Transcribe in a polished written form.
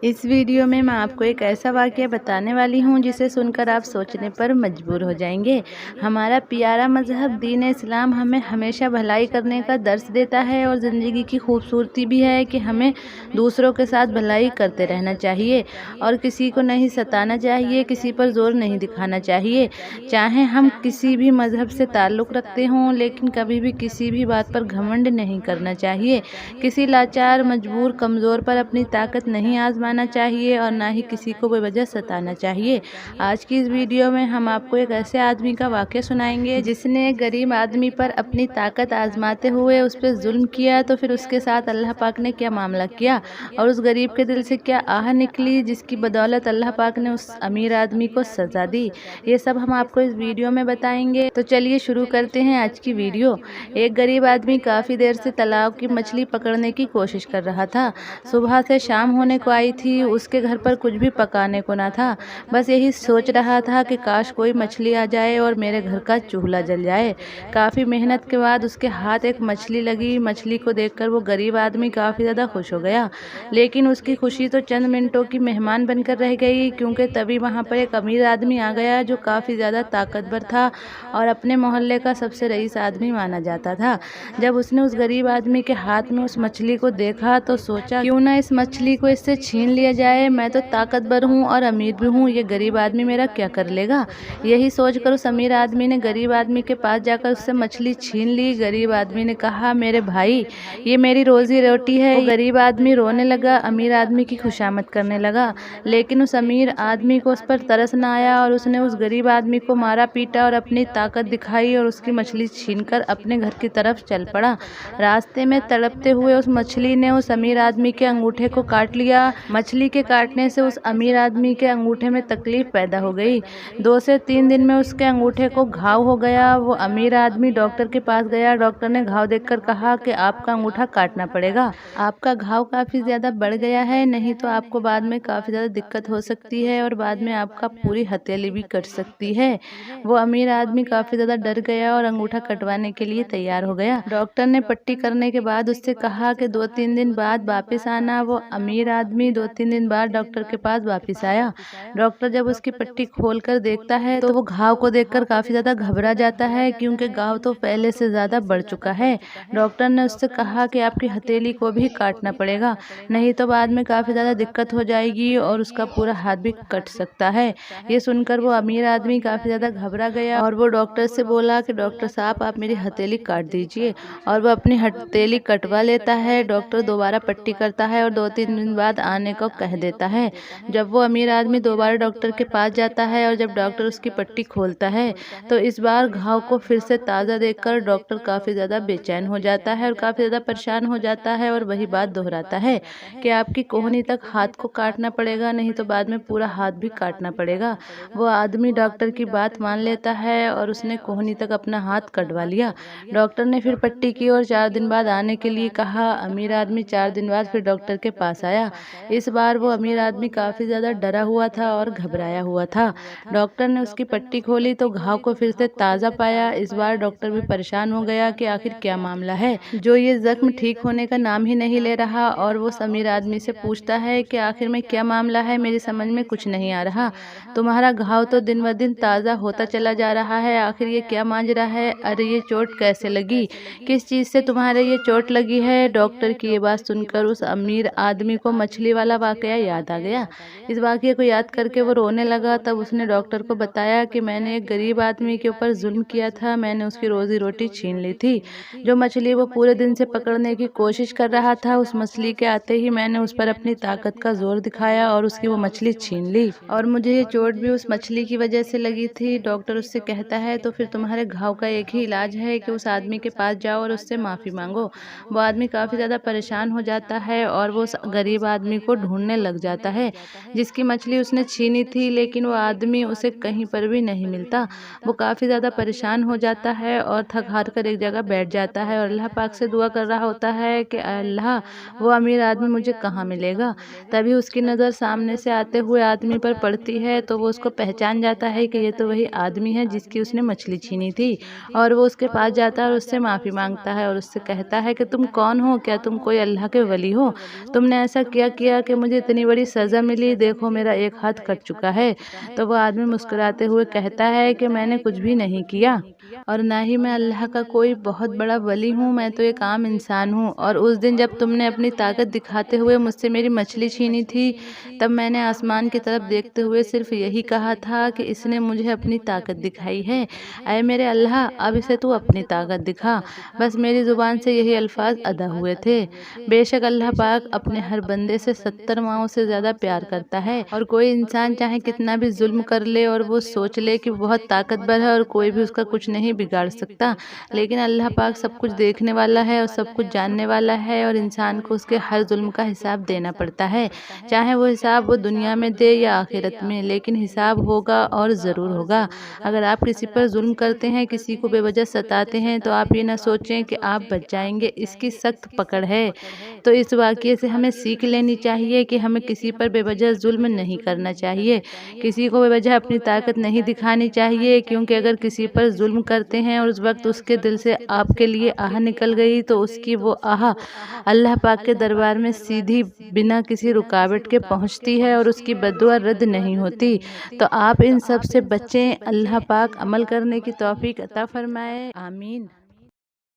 इस वीडियो में मैं आपको एक ऐसा वाक़या बताने वाली हूँ जिसे सुनकर आप सोचने पर मजबूर हो जाएंगे। हमारा प्यारा मज़हब दीन इस्लाम हमें हमेशा भलाई करने का दर्स देता है और ज़िंदगी की खूबसूरती भी है कि हमें दूसरों के साथ भलाई करते रहना चाहिए और किसी को नहीं सताना चाहिए, किसी पर ज़ोर नहीं दिखाना चाहिए। चाहे हम किसी भी मज़हब से ताल्लुक़ रखते हों, लेकिन कभी भी किसी भी बात पर घमंड नहीं करना चाहिए। किसी लाचार, मजबूर, कमज़ोर पर अपनी ताकत नहीं आजमाना चाहिए और ना ही किसी को बेवजह सताना चाहिए। आज की इस वीडियो में हम आपको एक ऐसे आदमी का वाक़या सुनाएंगे जिसने एक गरीब आदमी पर अपनी ताकत आजमाते हुए उस पर जुल्म किया, तो फिर उसके साथ अल्लाह पाक ने क्या मामला किया और उस गरीब के दिल से क्या आह निकली जिसकी बदौलत अल्लाह पाक ने उस अमीर आदमी को सज़ा दी। ये सब हम आपको इस वीडियो में बताएंगे। तो चलिए शुरू करते हैं आज की वीडियो। एक गरीब आदमी काफ़ी देर से तालाब की मछली पकड़ने की कोशिश कर रहा था। सुबह से शाम होने को आई थी, उसके घर पर कुछ भी पकाने को ना था। बस यही सोच रहा था कि काश कोई मछली आ जाए और मेरे घर का चूल्हा जल जाए। काफ़ी मेहनत के बाद उसके हाथ एक मछली लगी। मछली को देखकर वो गरीब आदमी काफ़ी ज़्यादा खुश हो गया, लेकिन उसकी खुशी तो चंद मिनटों की मेहमान बनकर रह गई, क्योंकि तभी वहाँ पर एक अमीर आदमी आ गया जो काफ़ी ज़्यादा ताकतवर था और अपने मोहल्ले का सबसे रईस आदमी माना जाता था। जब उसने उस गरीब आदमी के हाथ में उस मछली को देखा तो सोचा, क्यों ना इस मछली को इससे छीन लिया जाए। मैं तो ताकतवर हूँ और अमीर भी हूँ, ये गरीब आदमी मेरा क्या कर लेगा। यही सोचकर उस अमीर आदमी ने गरीब आदमी के पास जाकर उससे मछली छीन ली। गरीब आदमी ने कहा, मेरे भाई, ये मेरी रोजी रोटी है। वो गरीब आदमी रोने लगा, अमीर आदमी की खुशामद करने लगा, लेकिन उस अमीर आदमी को उस पर तरस न आया और उसने उस गरीब आदमी को मारा पीटा और अपनी ताकत दिखाई और उसकी मछली छीनकर अपने घर की तरफ चल पड़ा। रास्ते में तड़पते हुए उस मछली ने उस अमीर आदमी के अंगूठे को काट लिया। मछली के काटने से उस अमीर आदमी के अंगूठे में तकलीफ पैदा हो गई। 2 से 3 दिन में उसके अंगूठे को घाव हो गया। वो अमीर आदमी डॉक्टर के पास गया। डॉक्टर ने घाव देखकर कहा कि आपका अंगूठा काटना पड़ेगा, आपका घाव काफ़ी ज़्यादा बढ़ गया है, नहीं तो आपको बाद में काफ़ी ज़्यादा दिक्कत हो सकती है और बाद में आपका पूरी हथेली भी कट सकती है। वो अमीर आदमी काफ़ी ज़्यादा डर गया और अंगूठा कटवाने के लिए तैयार हो गया। डॉक्टर ने पट्टी करने के बाद उससे कहा कि 2-3 दिन बाद वापस आना। वो अमीर आदमी 2-3 दिन बाद डॉक्टर के पास वापस आया। डॉक्टर जब उसकी पट्टी खोलकर देखता है तो वो घाव को देखकर काफ़ी ज़्यादा घबरा जाता है, क्योंकि घाव तो पहले से ज़्यादा बढ़ चुका है। डॉक्टर ने उससे कहा कि आपकी हथेली को भी काटना पड़ेगा, नहीं तो बाद में काफ़ी ज़्यादा दिक्कत हो जाएगी और उसका पूरा हाथ भी कट सकता है। ये सुनकर वो अमीर आदमी काफ़ी ज़्यादा घबरा गया और वो डॉक्टर से बोला कि डॉक्टर साहब, आप मेरी हथेली काट दीजिए। और वो अपनी हथेली कटवा लेता है। डॉक्टर दोबारा पट्टी करता है और 2-3 दिन बाद आने को कह देता है। जब वो अमीर आदमी दोबारा डॉक्टर के पास जाता है और जब डॉक्टर उसकी पट्टी खोलता है तो इस बार घाव को फिर से ताज़ा देखकर डॉक्टर काफ़ी ज़्यादा बेचैन हो जाता है और काफ़ी ज़्यादा परेशान हो जाता है और वही बात दोहराता है कि आपकी कोहनी तक हाथ को काटना पड़ेगा, नहीं तो बाद में पूरा हाथ भी काटना पड़ेगा। वो आदमी डॉक्टर की बात मान लेता है और उसने कोहनी तक अपना हाथ कटवा लिया। डॉक्टर ने फिर पट्टी की और 4 दिन बाद आने के लिए कहा। अमीर आदमी 4 दिन बाद फिर डॉक्टर के पास आया। इस बार वो अमीर आदमी काफ़ी ज़्यादा डरा हुआ था और घबराया हुआ था। डॉक्टर ने उसकी पट्टी खोली तो घाव को फिर से ताज़ा पाया। इस बार डॉक्टर भी परेशान हो गया कि आखिर क्या मामला है जो ये जख्म ठीक होने का नाम ही नहीं ले रहा, और वो अमीर आदमी से पूछता है कि आखिर में क्या मामला है, मेरी समझ में कुछ नहीं आ रहा। तुम्हारा घाव तो दिन ब दिन ताज़ा होता चला जा रहा है, आखिर ये क्या मांजरा है। अरे ये चोट कैसे लगी, किस चीज़ से तुम्हारे ये चोट लगी है। डॉक्टर की ये बात सुनकर उस अमीर आदमी को मछली वाला वाकया याद आ गया। इस वाकये को याद करके वो रोने लगा। तब उसने डॉक्टर को बताया कि मैंने एक गरीब आदमी के ऊपर जुल्म किया था, मैंने उसकी रोजी रोटी छीन ली थी। जो मछली वो पूरे दिन से पकड़ने की कोशिश कर रहा था, उस मछली के आते ही मैंने उस पर अपनी ताकत का जोर दिखाया और उसकी वो मछली छीन ली, और मुझे ये चोट भी उस मछली की वजह से लगी थी। डॉक्टर उससे कहता है, तो फिर तुम्हारे घाव का एक ही इलाज है कि उस आदमी के पास जाओ और उससे माफ़ी मांगो। वो आदमी काफ़ी ज़्यादा परेशान हो जाता है और वो उस गरीब आदमी को ढूंढने लग जाता है जिसकी मछली उसने छीनी थी, लेकिन वो आदमी उसे कहीं पर भी नहीं मिलता। वो काफ़ी ज़्यादा परेशान हो जाता है और थक हार कर एक जगह बैठ जाता है और अल्लाह पाक से दुआ कर रहा होता है कि अल्लाह, वो अमीर आदमी मुझे कहाँ मिलेगा। तभी उसकी नज़र सामने से आते हुए आदमी पर पड़ती है तो वो उसको पहचान जाता है कि ये तो वही आदमी है जिसकी उसने मछली छीनी थी, और वो उसके पास जाता है और उससे माफ़ी मांगता है और उससे कहता है कि तुम कौन हो, क्या तुम कोई अल्लाह के वली हो। तुमने ऐसा क्या किया कि मुझे इतनी बड़ी सज़ा मिली, देखो मेरा एक हाथ कट चुका है। तो वो आदमी मुस्कुराते हुए कहता है कि मैंने कुछ भी नहीं किया और ना ही मैं अल्लाह का कोई बहुत बड़ा वली हूँ, मैं तो एक आम इंसान हूँ। और उस दिन जब तुमने अपनी ताकत दिखाते हुए मुझसे मेरी मछली छीनी थी, तब मैंने आसमान की तरफ देखते हुए सिर्फ यही कहा था कि इसने मुझे अपनी ताकत दिखाई है, ऐ मेरे अल्लाह अब इसे तू अपनी ताकत दिखा। बस मेरी ज़ुबान से यही अल्फाज अदा हुए थे। बेशक अल्लाह पाक अपने हर बंदे से 70 माओं से ज़्यादा प्यार करता है, और कोई इंसान चाहे कितना भी जुल्म कर ले और वो सोच ले कि बहुत ताकतवर है और कोई भी उसका कुछ नहीं बिगाड़ सकता, लेकिन अल्लाह पाक सब कुछ देखने वाला है और सब कुछ जानने वाला है, और इंसान को उसके हर जुल्म का हिसाब देना पड़ता है। चाहे वो हिसाब वो दुनिया में दे या आखिरत में, लेकिन हिसाब होगा और ज़रूर होगा। अगर आप किसी पर जुल्म करते हैं, किसी को बेवजह सताते हैं, तो आप ये ना सोचें कि आप बच जाएंगे, इसकी सख्त पकड़ है। तो इस वाक़ये से हमें सीख लेनी चाहिए कि हमें किसी पर बेवजह जुल्म नहीं करना चाहिए, किसी को बेवजह अपनी ताकत नहीं दिखानी चाहिए, क्योंकि अगर किसी पर जुल्म करते हैं और उस वक्त उसके दिल से आपके लिए आह निकल गई, तो उसकी वो आह अल्लाह पाक के दरबार में सीधी बिना किसी रुकावट के पहुंचती है और उसकी बद्दुआ रद्द नहीं होती। तो आप इन सब से बचें। अल्लाह पाक अमल करने की तौफीक अता फरमाए। आमीन।